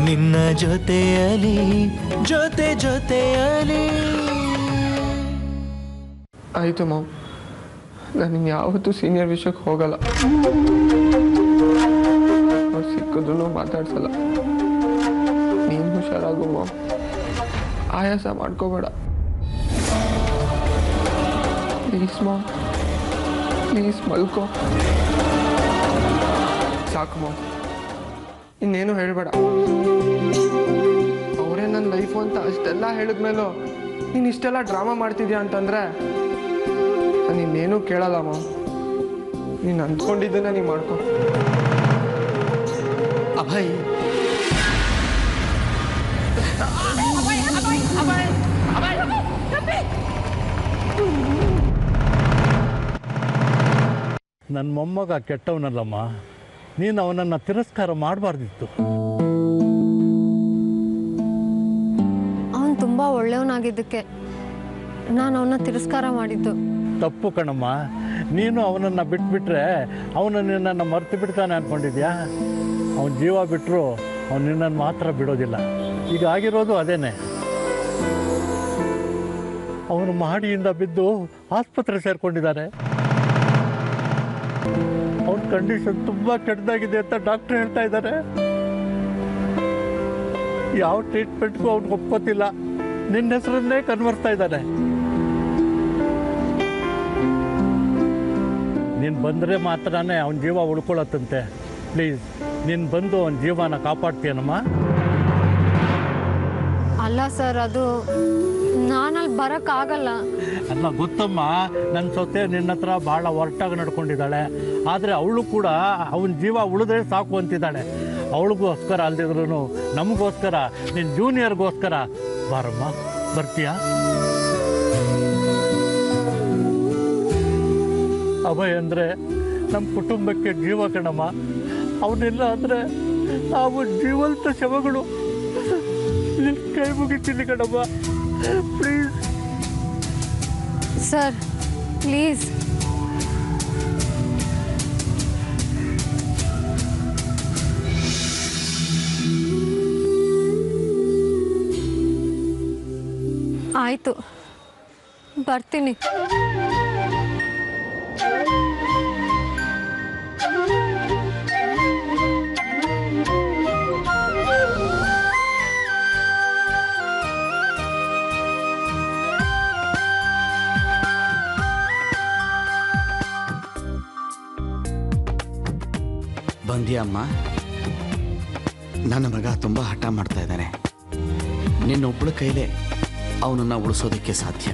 ನಿನ್ನ ಜೊತೆಯಲಿ ಜೊತೆಯಲಿ. ಆಯಿತು ಮಾಮ್, ನಾನು ಇನ್ಯಾವತ್ತೂ ಸೀನಿಯರ್ ವಿಷಯಕ್ಕೆ ಹೋಗಲ್ಲ. ಅವ್ರು ಸಿಕ್ಕಿದ್ರು ಮಾತಾಡ್ಸಲ್ಲ. ನೀನು ಹುಷಾರಾಗು ಮಾಮ್, ಆಯಾಸ ಮಾಡ್ಕೋಬೇಡ ಪ್ಲೀಸ್ ಮಾಮ್, ಪ್ಲೀಸ್ ಮಲ್ಕೋ ಸಾಕು ಮಾಮ್, ಇನ್ನೇನು ಹೇಳಬೇಡ. ಅವರೇ ನನ್ನ ಲೈಫು ಅಂತ ಅಷ್ಟೆಲ್ಲ ಹೇಳಿದ್ಮೇಲೂ ನೀನು ಇಷ್ಟೆಲ್ಲ ಡ್ರಾಮಾ ಮಾಡ್ತಿದ್ಯಾ ಅಂತಂದರೆ ನಾನು ಇನ್ನೇನು ಕೇಳಲ್ಲ ಮಾಮ್. ನೀನು ಅಂದ್ಕೊಂಡಿದ್ದನ್ನ ನೀನು ಮಾಡ್ಕೊ. ಅಭಯ್, ನನ್ನ ಮೊಮ್ಮಗ ಕೆಟ್ಟವನಲ್ಲಮ್ಮ, ನೀನು ಅವನನ್ನು ತಿರಸ್ಕಾರ ಮಾಡಬಾರ್ದಿತ್ತು. ಅವನು ತುಂಬ ಒಳ್ಳೆಯವನಾಗಿದ್ದಕ್ಕೆ ನಾನು ಅವನ್ನ ತಿರಸ್ಕಾರ ಮಾಡಿದ್ದು ತಪ್ಪು ಕಣಮ್ಮ. ನೀನು ಅವನನ್ನು ಬಿಟ್ಬಿಟ್ರೆ ಅವನು ನಿನ್ನನ್ನು ಮರ್ತು ಬಿಡ್ತಾನೆ ಅಂದ್ಕೊಂಡಿದ್ಯಾ? ಅವನ ಜೀವ ಬಿಟ್ಟರು ಅವನು ನಿನ್ನನ್ನು ಮಾತ್ರ ಬಿಡೋದಿಲ್ಲ. ಈಗ ಆಗಿರೋದು ಅದೇನೆ. ಅವನು ಮಹಡಿಯಿಂದ ಬಿದ್ದು ಆಸ್ಪತ್ರೆ ಸೇರಿಕೊಂಡಿದ್ದಾರೆ. ಅವನ ಕಂಡೀಷನ್ ತುಂಬ ಕೆಟ್ಟದಾಗಿದೆ ಅಂತ ಡಾಕ್ಟರ್ ಹೇಳ್ತಾ ಇದ್ದಾರೆ. ಯಾವ ಟ್ರೀಟ್ಮೆಂಟ್ಗೂ ಅವ್ನು ಒಪ್ಕೋತಿಲ್ಲ. ನಿನ್ನ ಹೆಸರನ್ನೇ ಕನ್ವರ್ಸ್ತಾ ಇದ್ದಾನೆ. ನೀನು ಬಂದರೆ ಮಾತ್ರನೇ ಅವನ ಜೀವ ಉಳ್ಕೊಳತ್ತಂತೆ. ಪ್ಲೀಸ್ ನೀನು ಬಂದು ಅವನ ಜೀವನ ಕಾಪಾಡ್ತೀಯನಮ್ಮ. ಅಲ್ಲ ಸರ್, ಅದು ನಾನಲ್ಲಿ ಬರೋಕ್ಕಾಗಲ್ಲ. ಅಲ್ಲ ಗೊತ್ತಮ್ಮ, ನನ್ನ ಸೊಸೆ ನಿನ್ನ ಹತ್ರ ಭಾಳ ಒರಟಾಗಿ ನಡ್ಕೊಂಡಿದ್ದಾಳೆ. ಆದರೆ ಅವಳು ಕೂಡ ಅವನ ಜೀವ ಉಳಿದ್ರೆ ಸಾಕು ಅಂತಿದ್ದಾಳೆ. ಅವಳಿಗೋಸ್ಕರ ಅಲ್ದಿದ್ರು ನಮಗೋಸ್ಕರ, ನಿನ್ನ ಜೂನಿಯರ್ಗೋಸ್ಕರ ಬಾರಮ್ಮ, ಬರ್ತೀಯಾ? ಅಭಯ್ ಅಂದರೆ ನಮ್ಮ ಕುಟುಂಬಕ್ಕೆ ಜೀವ ಕಣಮ್ಮ. ಅವನಿಲ್ಲ ಅಂದರೆ ನಾವು ಜೀವಂತ ಶವಗಳು. ನಿನ್ನ ಕೈ ಮುಗಿತೀನಿ ಕಣಮ್ಮ, ಪ್ಲೀಸ್. Sir please. ಆಯಿತು, ಬರ್ತೀನಿ. ಬಂದಿಯಮ್ಮ. ನನ್ನ ಮಗ ತುಂಬ ಹಠ ಮಾಡ್ತಾ ಇದ್ದಾನೆ. ನಿನ್ನೊಬ್ಬಳ ಕೈಲೇ ಅವನನ್ನು ಉಳಿಸೋದಕ್ಕೆ ಸಾಧ್ಯ.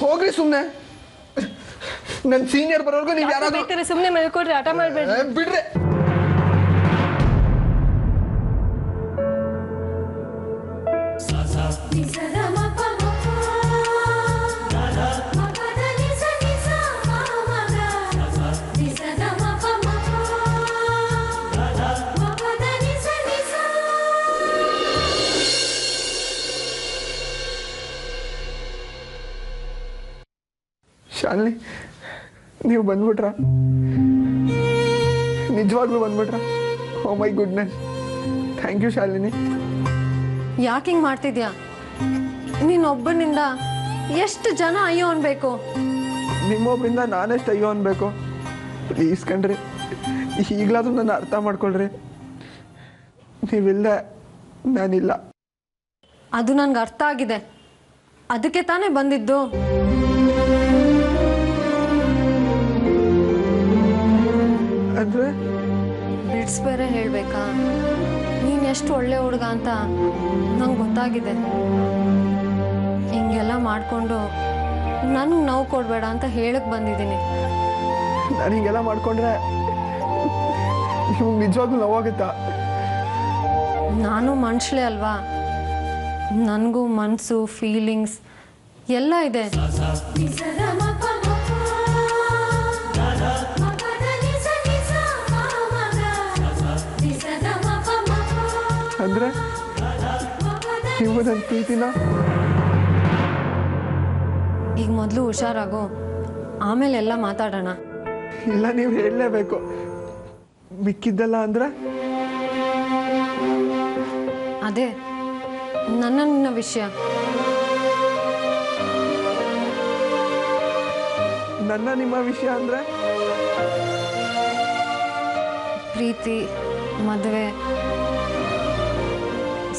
ಹೋಗ್ರಿ ಸುಮ್ಮನೆ. ನನ್ನ ಸೀನಿಯರ್ ಬರೋರ್ಗು ನೀವು ಯಾರಾದ್ರೂ ಸುಮ್ಮನೆ ಮಲ್ಕೊಡ್ರಿ, ಆಟ ಮಾಡಬೇಡಿ. ಬಿಡ್ರಿ. ಶಾಲಿನಿ, ನೀವು ಬಂದ್ಬಿಟ್ರ? ನಿಜವಾಗ್ಲೂ ಬಂದ್ಬಿಟ್ರ? Oh my goodness, thank you Shalini. ಯಾಕೆ ಹಿಂಗೆ ಮಾಡ್ತಿದ್ಯಾ? ನೀನೊಬ್ಬನಿಂದ ಎಷ್ಟು ಜನ ಅಯ್ಯೋ ಅನ್ಬೇಕು? ನಿಮ್ಮೊಬ್ಬರಿಂದ ನಾನೆಷ್ಟು ಅಯ್ಯೋ ಅನ್ಬೇಕು? ಪ್ಲೀಸ್ ಕಣ್ರಿ, ಈಗಲಾದ್ರೂ ನನ್ನ ಅರ್ಥ ಮಾಡ್ಕೊಳ್ರಿ. ನೀವಿಲ್ಲದೆ ನಾನಿಲ್ಲ. ಅದು ನನ್ಗೆ ಅರ್ಥ ಆಗಿದೆ, ಅದಕ್ಕೆ ತಾನೇ ಬಂದಿದ್ದು. ಅಂದ್ರೆ ಬಿಡ್ಸ್ ಬೇರೆ ಹೇಳ್ಬೇಕಾ? ನೀನು ಎಷ್ಟು ಒಳ್ಳೆ ಹುಡುಗ ಅಂತ ನಂಗೆ ಗೊತ್ತಾಗಿದೆ. ಹಿಂಗೆಲ್ಲ ಮಾಡಿಕೊಂಡು ನನಗೆ ನೋವು ಕೊಡಬೇಡ ಅಂತ ಹೇಳಕ್ಕೆ ಬಂದಿದ್ದೀನಿ. ನಾನು ಹಿಂಗೆಲ್ಲ ಮಾಡ್ಕೊಂಡ್ರೆ ನಿಮ್ಗೆ ನಿಜವಾಗ್ಲೂ ನೋವಾಗುತ್ತಾ? ನಾನು ಮನುಷ್ಯಲೇ ಅಲ್ವಾ, ನನಗೂ ಮನಸ್ಸು, ಫೀಲಿಂಗ್ಸ್ ಎಲ್ಲ ಇದೆ. ಅಂದರೆ ನೀವು ನನ್ನ ಪ್ರೀತಿನ ಈಗ ಮೊದಲು ಹುಷಾರಾಗು, ಆಮೇಲೆ ಎಲ್ಲ ಮಾತಾಡೋಣ. ಇಲ್ಲ, ನೀವು ಹೇಳಲೇಬೇಕು. ಮಿಕ್ಕಿದ್ದಲ್ಲ ಅಂದರೆ ಅದೇ ನನ್ನ ವಿಷಯ. ನಿಮ್ಮ ವಿಷಯ ಅಂದರೆ ಪ್ರೀತಿ, ಮದುವೆ,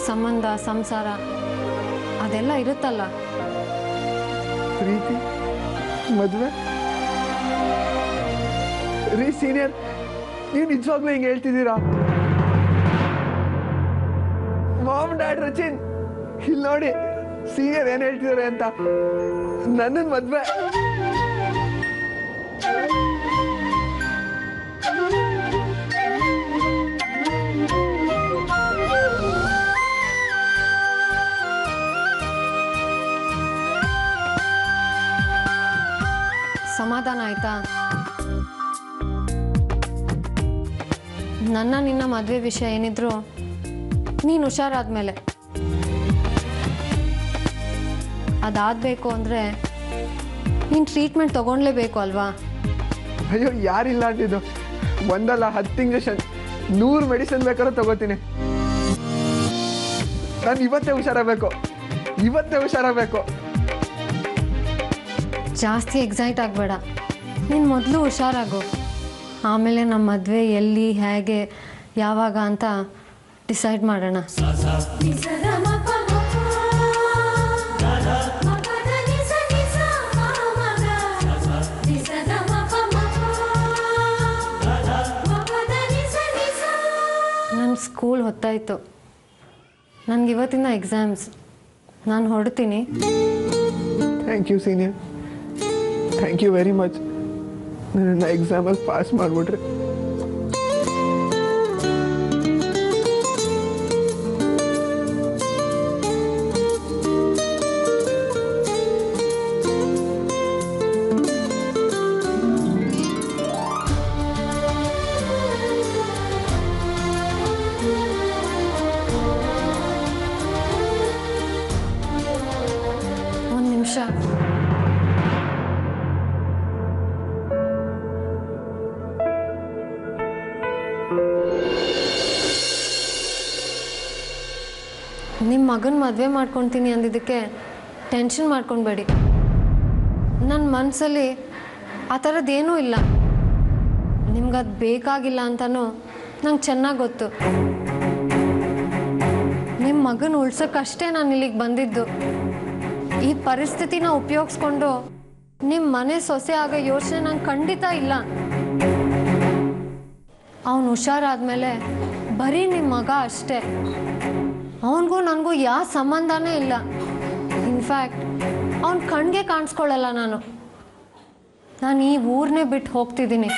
ಸಂಬಂಧ, ಸಂಸಾರ ಅದೆಲ್ಲ ಇರುತ್ತಲ್ಲ. ಪ್ರೀತಿ, ಮದುವೆ. ರೀ ಸೀನಿಯರ್, ನೀವು ನಿಜವಾಗ್ಲೂ ಹಿಂಗೆ ಹೇಳ್ತಿದ್ದೀರಾ? ಮಾಮ್ ಡ್ಯಾಡ್ ರಚಿನ್, ಇಲ್ಲಿ ನೋಡಿ ಸೀನಿಯರ್ ಏನು ಹೇಳ್ತಿದ್ದಾರೆ ಅಂತ. ನನ್ನ ಮದುವೆ. ಸಮಾಧಾನ ಆಯ್ತಾ? ನಿನ್ನ ಮದುವೆ ವಿಷಯ ಏನಿದ್ರು ನೀನು ಹುಷಾರಾದ್ಮೇಲೆ. ಅದಾಗಬೇಕು ಅಂದರೆ ನೀನು ಟ್ರೀಟ್ಮೆಂಟ್ ತಗೊಳ್ಲೇಬೇಕು ಅಲ್ವಾ? ಅಯ್ಯೋ, ಯಾರಿಲ್ಲ ಅಂತಿದ್ದು. ಒಂದಲ್ಲ 10 ಇಂಜೆಕ್ಷನ್, 100 ಮೆಡಿಸಿನ್ ಬೇಕಾದ್ರೂ ತಗೋತೀನಿ. ನಾನು ಇವತ್ತೇ ಹುಷಾರಾಗಬೇಕು. ಜಾಸ್ತಿ ಎಕ್ಸೈಟ್ ಆಗಬೇಡ, ನೀನು ಮೊದಲು ಹುಷಾರಾಗು. ಆಮೇಲೆ ನಮ್ಮ ಮದುವೆ ಎಲ್ಲಿ, ಹೇಗೆ, ಯಾವಾಗ ಅಂತ ಡಿಸೈಡ್ ಮಾಡೋಣ. ನನ್ನ ಸ್ಕೂಲ್ ಹೊತ್ತಾಯಿತು, ನನಗಿವತ್ತಿನ ಎಕ್ಸಾಮ್ಸ್. ನಾನು ಹೊರಡ್ತೀನಿ. Thank you senior, thank you very much. ನನ್ನ ಎಕ್ಸಾಮಲ್ಲಿ ಪಾಸ್ ಮಾಡಿಬಿಟ್ರಿ. ಒಂದು ನಿಮಿಷ. ನಿಮ್ಮ ಮಗನ ಮದುವೆ ಮಾಡ್ಕೊತೀನಿ ಅಂದಿದ್ದಕ್ಕೆ ಟೆನ್ಷನ್ ಮಾಡ್ಕೊಬೇಡಿ. ನನ್ನ ಮನಸ್ಸಲ್ಲಿ ಆ ಥರದ್ದೇನೂ ಇಲ್ಲ. ನಿಮ್ಗದು ಬೇಕಾಗಿಲ್ಲ ಅಂತಲೂ ನಂಗೆ ಚೆನ್ನಾಗಿ ಗೊತ್ತು. ನಿಮ್ಮ ಮಗನ ಉಳ್ಸೋಕ್ಕಷ್ಟೇ ನಾನು ಇಲ್ಲಿಗೆ ಬಂದಿದ್ದು. ಈ ಪರಿಸ್ಥಿತಿನ ಉಪಯೋಗಿಸ್ಕೊಂಡು ನಿಮ್ಮ ಮನೆ ಸೊಸೆ ಆಗೋ ಯೋಚನೆ ನಂಗೆ ಖಂಡಿತ ಇಲ್ಲ. ಅವನು ಹುಷಾರಾದ್ಮೇಲೆ ಬರೀ ನಿಮ್ಮ ಮಗ ಅಷ್ಟೇ. ಅವನಿಗೂ ನನಗೂ ಯಾವ ಸಂಬಂಧನೇ ಇಲ್ಲ. ಇನ್ಫ್ಯಾಕ್ಟ್ ಅವನ ಕಣ್ಗೆ ಕಾಣಿಸ್ಕೊಳ್ಳಲ್ಲ. ನಾನು ಈ ಊರನ್ನೇ ಬಿಟ್ಟು ಹೋಗ್ತಿದ್ದೀನಿ.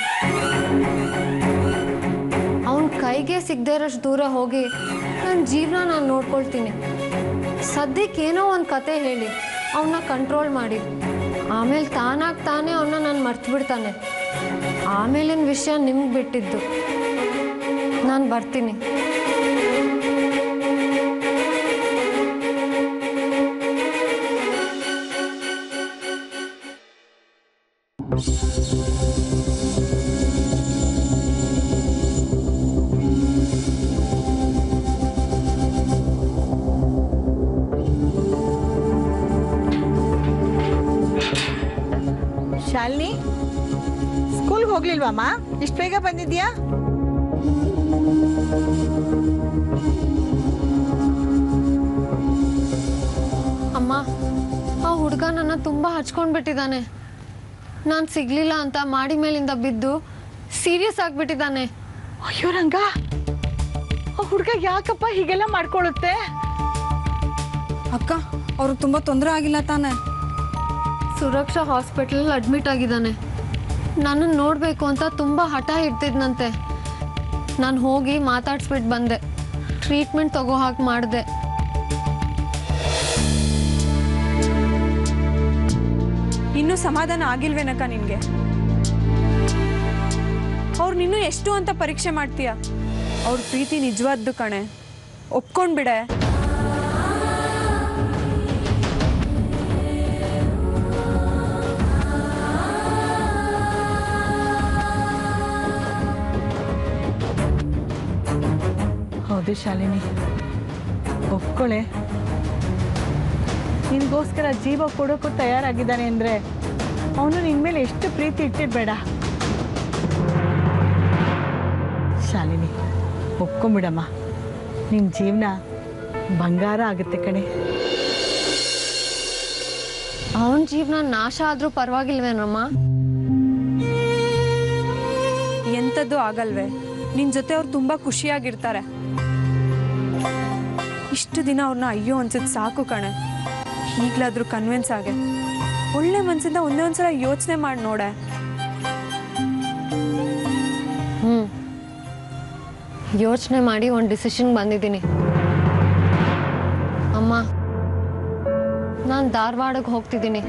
ಅವನ ಕೈಗೆ ಸಿಗದೇ ಇರೋಷ್ಟು ದೂರ ಹೋಗಿ ನನ್ನ ಜೀವನ ನಾನು ನೋಡ್ಕೊಳ್ತೀನಿ. ಸದ್ಯಕ್ಕೆ ಏನೋ ಒಂದು ಕತೆ ಹೇಳಿ ಅವನ್ನ ಕಂಟ್ರೋಲ್ ಮಾಡಿ, ಆಮೇಲೆ ತಾನೇ ಅವನ್ನ ನಾನು ಮರ್ತು ಬಿಡ್ತಾನೆ. ಆಮೇಲಿನ ವಿಷಯ ನಿಮ್ಗೆ ಬಿಟ್ಟಿದ್ದು. ನಾನು ಬರ್ತೀನಿ. ಶಾಲಿನಿ, ಸ್ಕೂಲ್ಗೆ ಹೋಗ್ಲಿಲ್ವಮ್ಮ? ಇಷ್ಟು ಬೇಗ ಬಂದಿದ್ಯಾ? ಅಮ್ಮ, ಆ ಹುಡುಗ ನನ್ನ ತುಂಬ ಹಚ್ಕೊಂಡ್ಬಿಟ್ಟಿದ್ದಾನೆ. ನಾನು ಸಿಗ್ಲಿಲ್ಲ ಅಂತ ಮಾಡಿ ಮೇಲಿಂದ ಬಿದ್ದು ಸೀರಿಯಸ್ ಆಗಿಬಿಟ್ಟಿದ್ದಾನೆ. ಅಯ್ಯೋ ರಂಗ, ಆ ಹುಡುಗ ಯಾಕಪ್ಪ ಹೀಗೆಲ್ಲ ಮಾಡ್ಕೊಳ್ಳುತ್ತೆ? ಅಕ್ಕ, ಅವರು ತುಂಬ ತೊಂದರೆ ಆಗಿಲ್ಲ ತಾನೆ? ಸುರಕ್ಷಾ ಹಾಸ್ಪಿಟಲ್ ಅಡ್ಮಿಟ್ ಆಗಿದ್ದಾನೆ. ನನ್ನನ್ನು ನೋಡಬೇಕು ಅಂತ ತುಂಬ ಹಠ ಹಿಡ್ತಿದ್ನಂತೆ. ನಾನು ಹೋಗಿ ಮಾತಾಡ್ಸ್ಬಿಟ್ಟು ಬಂದೆ. ಟ್ರೀಟ್ಮೆಂಟ್ ತಗೋ ಹಾಗೆ ಮಾಡಿದೆ. ಇನ್ನೂ ಸಮಾಧಾನ ಆಗಿಲ್ವೇನಕ್ಕ ನಿನಗೆ? ಅವ್ರು ನಿನ್ನೂ ಎಷ್ಟು ಅಂತ ಪರೀಕ್ಷೆ ಮಾಡ್ತೀಯ? ಅವ್ರ ಪ್ರೀತಿ ನಿಜವಾದ್ದು ಕಣೆ. ಒಪ್ಕೊಂಡ್ಬಿಡೆ. ಹೌದು ಶಾಲಿನಿ, ಒಪ್ಕೊಳ್ಳೆ. ನಿನಗೋಸ್ಕರ ಜೀವ ಕೊಡೋಕ್ಕೂ ತಯಾರಾಗಿದ್ದಾನೆ ಅಂದರೆ ಅವನು ನಿನ್ನ ಮೇಲೆ ಎಷ್ಟು ಪ್ರೀತಿ ಇಟ್ಟಿರ್ಬೇಡ. ಶಾಲಿನಿ, ಒಪ್ಕೊಂಬಿಡಮ್ಮ. ನಿನ್ನ ಜೀವನ ಬಂಗಾರ ಆಗುತ್ತೆ ಕಣೆ. ಅವನ ಜೀವನ ನಾಶ ಆದರೂ ಪರವಾಗಿಲ್ವೇನಮ್ಮ? ಎಂಥದ್ದು ಆಗಲ್ವೇ? ನಿನ್ನ ಜೊತೆ ಅವ್ರು ತುಂಬ ಖುಷಿಯಾಗಿರ್ತಾರೆ. ಇಷ್ಟು ದಿನ ಅವ್ರನ್ನ ಅಯ್ಯೋ ಅನ್ಸಿದ್ ಸಾಕು ಕಣೆ. ಈಗಲಾದ್ರೂ ಕನ್ವಿನ್ಸ್ ಆಗೆ. ಒಳ್ಳೆ ಮನಸ್ಸಿಂದ ಒಂದೇ ಒಂದ್ಸಲ ಯೋಚನೆ ಮಾಡಿ ನೋಡೆ. ಯೋಚನೆ ಮಾಡಿ ಒಂದು ಡಿಸಿಷನ್ ಬಂದಿದ್ದೀನಿ ಅಮ್ಮ. ನಾನು ಧಾರವಾಡಕ್ಕೆ ಹೋಗ್ತಿದ್ದೀನಿ.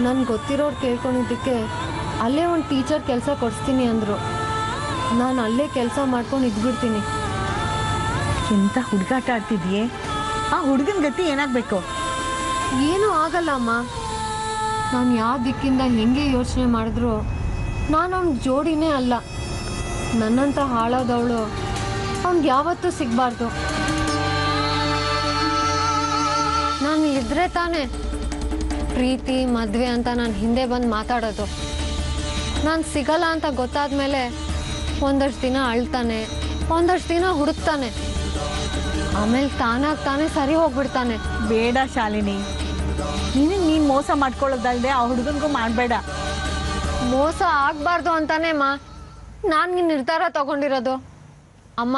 ನನ್ಗೆ ಗೊತ್ತಿರೋರು ಕೇಳ್ಕೊಂಡಿದ್ದಕ್ಕೆ ಅಲ್ಲೇ ಒಂದು ಟೀಚರ್ ಕೆಲಸ ಕೊಡಿಸ್ತೀನಿ ಅಂದರು. ನಾನು ಅಲ್ಲೇ ಕೆಲಸ ಮಾಡ್ಕೊಂಡು ಇದ್ಬಿಡ್ತೀನಿ. ಎಂಥ ಹುಡುಗಾಟ ಆಡ್ತಿದ್ಯೆ? ಆ ಹುಡುಗನ ಗತಿ ಏನಾಗಬೇಕು? ಏನೂ ಆಗಲ್ಲ ಅಮ್ಮ. ನಾನು ಯಾವ ದಿಕ್ಕಿಂದ ಹೆಂಗೆ ಯೋಚನೆ ಮಾಡಿದ್ರು ನಾನು ಅವ್ನ ಜೋಡಿನೇ ಅಲ್ಲ. ನನ್ನಂತ ಹಾಳಾದವಳು ಅವ್ನಿಗೆ ಯಾವತ್ತೂ ಸಿಗಬಾರ್ದು. ನಾನು ಇದ್ರೆ ತಾನೇ ಪ್ರೀತಿ ಮದುವೆ ಅಂತ ನಾನು ಹಿಂದೆ ಬಂದು ಮಾತಾಡೋದು. ನಾನು ಸಿಗಲ್ಲ ಅಂತ ಗೊತ್ತಾದ ಮೇಲೆ ಒಂದಷ್ಟು ದಿನ ಅಳ್ತಾನೆ, ಒಂದಷ್ಟು ದಿನ ಹುಡುಕ್ತಾನೆ, ಆಮೇಲೆ ತಾನೇ ಸರಿ ಹೋಗ್ಬಿಡ್ತಾನೆ. ಬೇಡ ಶಾಲಿನಿ, ನೀನು ಮೋಸ ಮಾಡ್ಕೊಳ್ಳೋದಲ್ದೆ ಆ ಹುಡುಗನಿಗೂ ಮಾಡಬೇಡ. ಮೋಸ ಆಗಬಾರ್ದು ಅಂತಾನೆ ನಾನು ನಿನ್ನ ನಿರ್ಧಾರ ತಗೊಂಡಿರೋದು. ಅಮ್ಮ,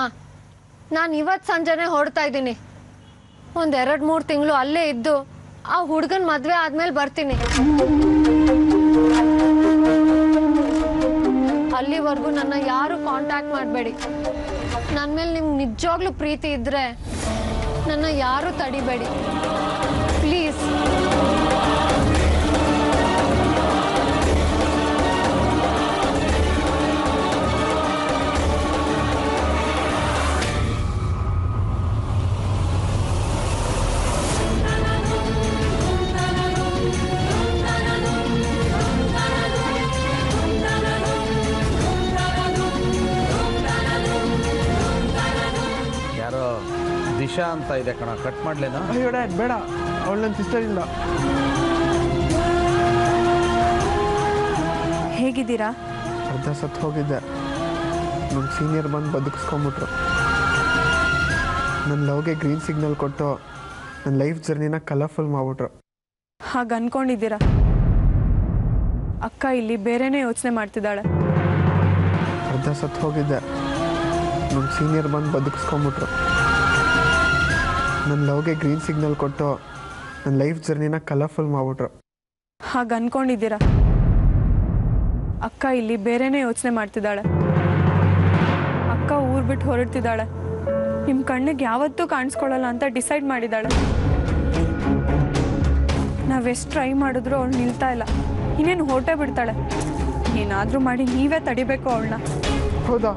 ನಾನು ಇವತ್ತು ಸಂಜೆನೆ ಹೊರಡ್ತಾ ಇದ್ದೀನಿ. 1-2-3 ತಿಂಗಳು ಅಲ್ಲೇ ಇದ್ದು ಆ ಹುಡುಗನ ಮದುವೆ ಆದ್ಮೇಲೆ ಬರ್ತೀನಿ. ಅಲ್ಲಿವರೆಗೂ ನನ್ನ ಯಾರು ಕಾಂಟ್ಯಾಕ್ಟ್ ಮಾಡಬೇಡಿ. ನನ್ನ ಮೇಲೆ ನಿಮ್ಗೆ ನಿಜವಾಗ್ಲೂ ಪ್ರೀತಿ ಇದ್ರೆ ನನ್ನ ಯಾರು ತಡಿಬೇಡಿ ಪ್ಲೀಸ್. ದಿಶಾ ಅಂತ ಇದೆ ಕಣ, ಕಟ್ ಮಾಡ್ಲೇನಾ? ಅಯ್ಯೋ ಡ್ಯಾಡ್ ಬೇಡ, ಅವಳು ನನ್ನ ಸಿಸ್ಟರ್ ಇಲ್ಲ. ಹೇಗಿದ್ದೀರಾ? ಅರ್ಧ ಸತ್ತು ಹೋಗಿದ್ದೆ. ನಮ್ಮ ಸೀನಿಯರ್ ಬಂದು ಬದುಕಿಸ್ಕೊಂಬಿಟ್ರು. ನನ್ನ ಲವ್ಗೆ ಗ್ರೀನ್ ಸಿಗ್ನಲ್ ಕೊಟ್ಟು ನನ್ನ ಲೈಫ್ ಜರ್ನಿನ ಕಲರ್ಫುಲ್ ಮಾಡಿಬಿಟ್ರು. ಹಾಗೆ ಅನ್ಕೊಂಡಿದ್ದೀರಾ? ಅಕ್ಕ ಇಲ್ಲಿ ಬೇರೆನೇ ಯೋಚನೆ ಮಾಡ್ತಿದ್ದಾಳೆ. ಅರ್ಧ ಸತ್ತು ಹೋಗಿದ್ದೆ. ನಮ್ಮ ಸೀನಿಯರ್ ಬಂದು ಬದುಕಿಸ್ಕೊಂಬಿಟ್ರು. ನನ್ನ ಲವ್ಗೆ ಗ್ರೀನ್ ಸಿಗ್ನಲ್ ಕೊಟ್ಟು ನನ್ನ ಲೈಫ್ ಜರ್ನಿನ ಕಲರ್ಫುಲ್ ಮಾಡಿಬಿಟ್ರು. ಹಾಗೆ ಅನ್ಕೊಂಡಿದ್ದೀರಾ? ಅಕ್ಕ ಇಲ್ಲಿ ಬೇರೆನೇ ಯೋಚನೆ ಮಾಡ್ತಿದ್ದಾಳೆ. ಅಕ್ಕ ಊರು ಬಿಟ್ಟು ಹೊರಡ್ತಿದ್ದಾಳೆ. ನಿಮ್ಮ ಕಣ್ಣಿಗೆ ಯಾವತ್ತೂ ಕಾಣಿಸ್ಕೊಳ್ಳಲ್ಲ ಅಂತ ಡಿಸೈಡ್ ಮಾಡಿದ್ದಾಳೆ. ನಾವೆಷ್ಟು ಟ್ರೈ ಮಾಡಿದ್ರು ಅವಳು ನಿಲ್ತಾ ಇಲ್ಲ. ಇನ್ನೇನು ಹೊರಟೇ ಬಿಡ್ತಾಳೆ. ಏನಾದರೂ ಮಾಡಿ ನೀವೇ ತಡಿಬೇಕು ಅವಳನ್ನ. ಹೌದಾ?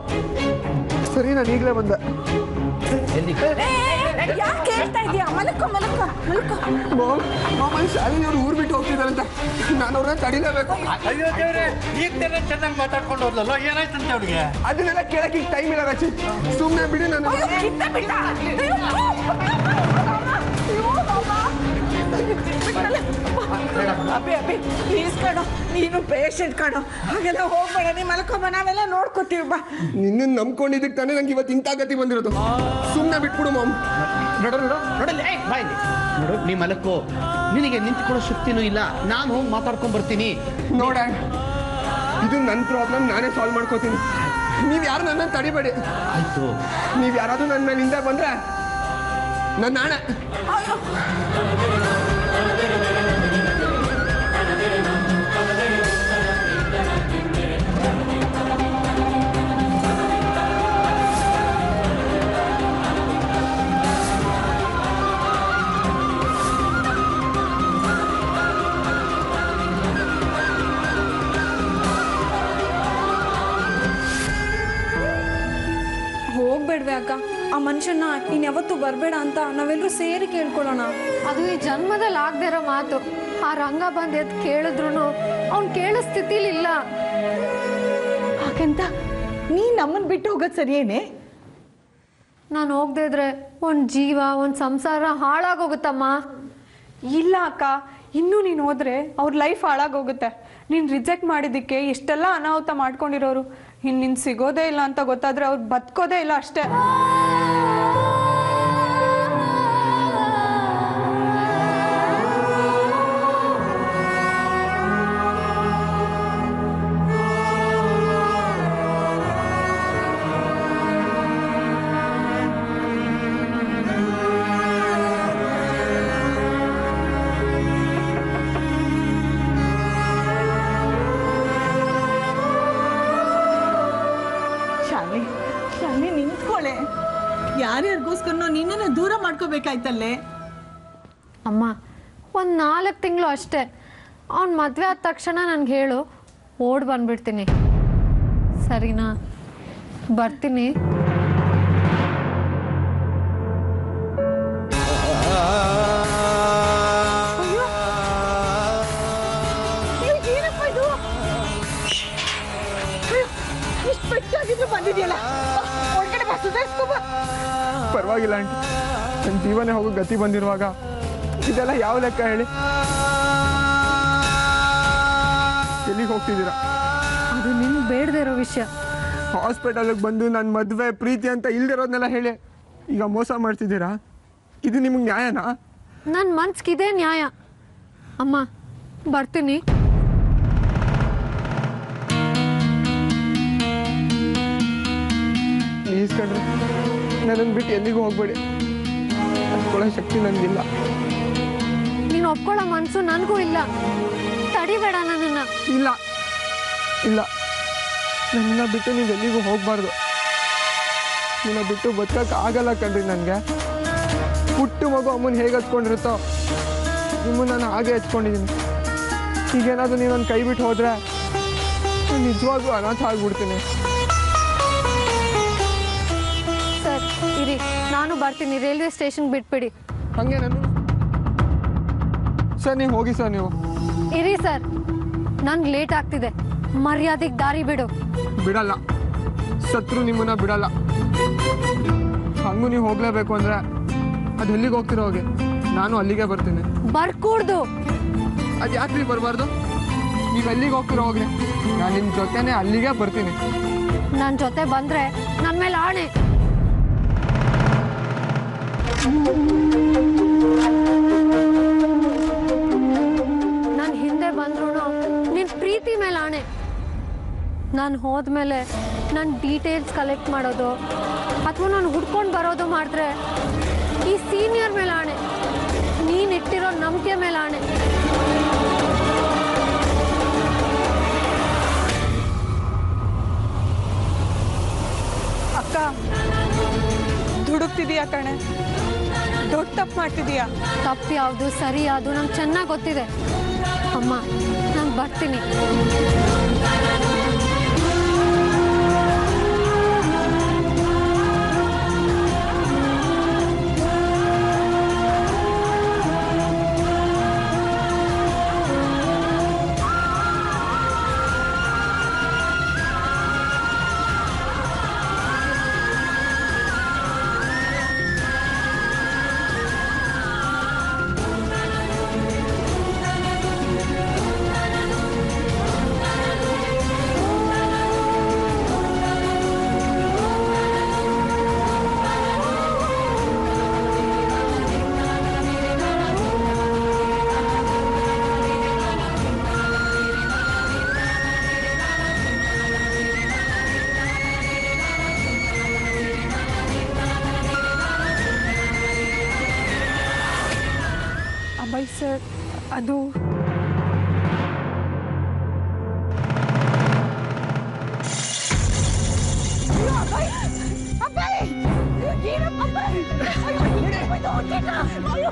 ಸರಿ, ನಾನು ಈಗಲೇ ಬಂದೆ. ಶಾಲಿನಿ ಅವ್ರು ಊರು ಬಿಟ್ಟು ಹೋಗ್ತಿದ್ದಾರಂತ. ನಾನು ಅವ್ರನ್ನ ತಡಿಲೇಬೇಕು. ಅಯ್ಯೋ ದೇವ್ರೆ, ಈಗ ಚೆನ್ನಾಗಿ ಮಾತಾಡ್ಕೊಂಡು ಹೋದ್ಲಲ್ಲ, ಏನಾಯ್ತಂತೆ ಅವ್ರಿಗೆ? ಅದನ್ನೆಲ್ಲ ಕೇಳಕ್ಕೆ ಈಗ ಟೈಮ್ ಇಲ್ಲ ರಚಿ. ಸುಮ್ಮನೆ ಬಿಡಿ. ನಾನು ಪ್ಲೀಸ್ ಕಣೋ, ನೀನು ಪೇಷಂಟ್ ಕಣೋ, ಹಾಗೆಲ್ಲ ಹೋಗ್ಬೇಡ. ನೀ ಮಲ್ಕೊಂಬ, ನಾವೆಲ್ಲ ನೋಡ್ಕೋತೀವಿ ಬಾ. ನಿನ್ನ ನಂಬ್ಕೊಂಡಿದ್ದಕ್ಕೆ ತಾನೇ ನಂಗೆ ಇವತ್ತು ಇಂಥ ಗತಿ ಬಂದಿರೋದು. ಸುಮ್ಮನೆ ಬಿಟ್ಬಿಡು ಮಾಮ್. ನೋಡಲ್ಲಿ ನೋಡು, ನೀ ಮಲಕ್ಕೋ. ನಿನಗೆ ನಿಂತ್ಕೊಳ್ಳೋ ಶಕ್ತಿನೂ ಇಲ್ಲ. ನಾನು ಹೋಗಿ ಮಾತಾಡ್ಕೊಂಡ್ ಬರ್ತೀನಿ. ನೋಡ, ಇದು ನನ್ನ ಪ್ರಾಬ್ಲಮ್, ನಾನೇ ಸಾಲ್ವ್ ಮಾಡ್ಕೋತೀನಿ. ನೀವು ಯಾರು ನನ್ನ ತಡಿಬೇಡಿ. ಆಯ್ತು, ನೀವು ಯಾರಾದ್ರೂ ನನ್ನ ಮೇಲೆ ಹಿಂದೆ ಬಂದ್ರೆ ನನ್ನ ನಾಣ. ಹೋಗ್ಬೇಡ್ವೆ ಅಕ್ಕ, ಆ ಮನುಷ್ಯನ ನೀನು ಯಾವತ್ತೂ ಬರಬೇಡ ಅಂತ ನಾವೆಲ್ಲರೂ ಸೇರಿ ಕೇಳ್ಕೊಳ್ಳೋಣ. ಅದು ಈ ಜನ್ಮದಲ್ಲಿ ಆಗದೆ ಇರೋ ಮಾತು. ಆ ರಂಗ ಬಂದು ಎದ್ದು ಕೇಳಿದ್ರು ಅವ್ನು ಕೇಳೋ ಸ್ಥಿತಿಲಿಲ್ಲ. ಹಾಗಂತ ನೀ ನಮ್ಮನ್ನು ಬಿಟ್ಟು ಹೋಗೋದು ಸರಿಯೇನೆ? ನಾನು ಹೋಗದೆ ಇದ್ರೆ ಒಂದು ಜೀವ, ಒಂದು ಸಂಸಾರ ಹಾಳಾಗೋಗುತ್ತಮ್ಮ. ಇಲ್ಲ ಅಕ್ಕ, ಇನ್ನೂ ನೀನು ಹೋದ್ರೆ ಅವ್ರ ಲೈಫ್ ಹಾಳಾಗೋಗುತ್ತೆ. ನೀನು ರಿಜೆಕ್ಟ್ ಮಾಡಿದ್ದಕ್ಕೆ ಎಷ್ಟೆಲ್ಲ ಅನಾಹುತ ಮಾಡ್ಕೊಂಡಿರೋರು, ಇನ್ನು ನಿನ್ನ ಸಿಗೋದೇ ಇಲ್ಲ ಅಂತ ಗೊತ್ತಾದ್ರೆ ಅವ್ರು ಬದುಕೋದೇ ಇಲ್ಲ ಅಷ್ಟೇ. ಶಾಲೆ ನಿಂತ್ಕೊಳ್ಳೆ. ಯಾರ್ಯಾರಿಗೋಸ್ಕರನೋ ನಿನ್ನನ್ನು ದೂರ ಮಾಡ್ಕೋಬೇಕಾಯ್ತಲ್ಲೇ. ಅಮ್ಮ, ಒಂದು 4 ತಿಂಗಳು ಅಷ್ಟೇ. ಅವ್ನು ಮದುವೆ ಆದ ತಕ್ಷಣ ನನಗೆ ಹೇಳು, ಓಡ್ ಬಂದ್ಬಿಡ್ತೀನಿ. ಸರಿನಾ? ಬರ್ತೀನಿ. ಬಂದಿದೆಯಲ್ಲ, ಒಳಗಡೆ ಬಾ, ಸುಧಾರಿಸ್ಕೋ. ಪರವಾಗಿಲ್ಲ ಆಂಟಿ, ನನ್ನ ಜೀವನ ಹೋಗೋ ಗತಿ ಬಂದಿರುವಾಗ ಇದೆಲ್ಲ ಯಾವ ಲೆಕ್ಕ ಹೇಳಿ? ಎಲ್ಲಿಗೆ ಹೋಗ್ತಿದ್ದೀರಾ? ಅದು ನಿಮ್ಗೆ ಬೇಡದೇ ಇರೋ ವಿಷಯ. ಹಾಸ್ಪಿಟಲ್ಗೆ ಬಂದು ನನ್ನ ಮದುವೆ ಪ್ರೀತಿ ಅಂತ ಇಲ್ದಿರೋದನ್ನೆಲ್ಲ ಹೇಳಿ ಈಗ ಮೋಸ ಮಾಡ್ತಿದ್ದೀರಾ? ಇದು ನಿಮಗೆ ನ್ಯಾಯನಾ? ನನ್ನ ಮನ್ಸಿಗಿದೆ ನ್ಯಾಯ. ಅಮ್ಮ, ಬರ್ತೀನಿ. ಪ್ಲೀಸ್ ಕಣ್ರಿ, ನನ್ನನ್ನು ಬಿಟ್ಟು ಎಲ್ಲಿಗೂ ಹೋಗ್ಬೇಡಿ. ಅನ್ಕೊಳ್ಳೋ ಶಕ್ತಿ ನನಗಿಲ್ಲ. ನೀನು ಒಪ್ಕೊಳ್ಳೋ ಮನಸ್ಸು ನನಗೂ ಇಲ್ಲ. ತಡಿಬೇಡ ನನ್ನನ್ನು. ಇಲ್ಲ ಇಲ್ಲ, ನನ್ನನ್ನು ಬಿಟ್ಟು ನೀವು ಎಲ್ಲಿಗೂ ಹೋಗಬಾರ್ದು. ನಿನ್ನ ಬಿಟ್ಟು ಬದುಕಕ್ಕೆ ಆಗಲ್ಲ ಕಣ್ರಿ ನನಗೆ. ಪುಟ್ಟು ಮಗು ಅಮ್ಮನ ಹೇಗೆ ಹಚ್ಕೊಂಡಿರುತ್ತೋ ನಿಮ್ಮನ್ನು ನಾನು ಹಾಗೆ ಹಚ್ಕೊಂಡಿದ್ದೀನಿ. ಈಗೇನಾದರೂ ನೀವು ನನ್ನ ಕೈ ಬಿಟ್ಟು ಹೋದರೆ ನಾನು ನಿಜವಾಗ್ಲೂ ಅನಾಥ ಆಗಿಬಿಡ್ತೀನಿ. ಸರ್ ಇರಿ, ನಾನು ಬರ್ತೀನಿ. ರೈಲ್ವೆ ಸ್ಟೇಷನ್ಗೆ ಬಿಟ್ಬಿಡಿ. ಹಾಗೆ ನಾನು ಸರ್, ನೀವು ಹೋಗಿ ಸರ್. ನೀವು ಇರಿ ಸರ್, ನನ್ಗೆ ಲೇಟ್ ಆಗ್ತಿದೆ. ಮರ್ಯಾದೆಗೆ ದಾರಿ ಬಿಡು. ಬಿಡಲ್ಲ, ಸತ್ರು ನಿಮ್ಮನ್ನ ಬಿಡಲ್ಲ. ಹಂಗೂ ನೀವು ಹೋಗ್ಲೇಬೇಕು ಅಂದರೆ ಅದು ಎಲ್ಲಿಗೆ ಹೋಗ್ತಿರೋ ಹೋಗಿ, ನಾನು ಅಲ್ಲಿಗೆ ಬರ್ತೀನಿ. ಬರ್ಕೂಡ್ದು. ಅದು ಯಾಕೆ ನೀವು ಬರಬಾರ್ದು? ನೀವು ಎಲ್ಲಿಗೆ ಹೋಗ್ತಿರೋ ಹೋಗಿ, ನಾನು ನಿಮ್ಮ ಜೊತೆನೇ ಅಲ್ಲಿಗೆ ಬರ್ತೀನಿ. ನನ್ನ ಜೊತೆ ಬಂದರೆ ನನ್ನ ಮೇಲೆ ಆಣೆ. ನಾನು ಹಿಂದೆ ಬಂದ್ರೂ ನಿನ್ನ ಪ್ರೀತಿ ಮೇಲೆ ಆಣೆ. ನಾನು ಹೋದ್ಮೇಲೆ ನನ್ನ ಡೀಟೇಲ್ಸ್ ಕಲೆಕ್ಟ್ ಮಾಡೋದು ಅಥವಾ ನಾನು ಹುಡ್ಕೊಂಡು ಬರೋದು ಮಾಡಿದ್ರೆ ಈ ಸೀನಿಯರ್ ಮೇಲೆ ಆಣೆ, ನೀನು ಇಟ್ಟಿರೋ ನಂಬಿಕೆ ಮೇಲೆ ಆಣೆ. ಅಕ್ಕ, ದುಡುಕ್ತಿದೀಯಾ ಕಣೆ, ದೊಡ್ಡ ತಪ್ಪು ಮಾಡ್ತಿದೀಯಾ. ತಪ್ಪು ಯಾವುದು ಸರಿ ಯಾವುದು ನಂಗೆ ಚೆನ್ನಾಗಿ ಗೊತ್ತಿದೆ. ಅಮ್ಮ, ನಾನು ಬರ್ತೀನಿ. ಅಭಯ್ ಸರ್, ಅದು ಅಯ್ಯೋ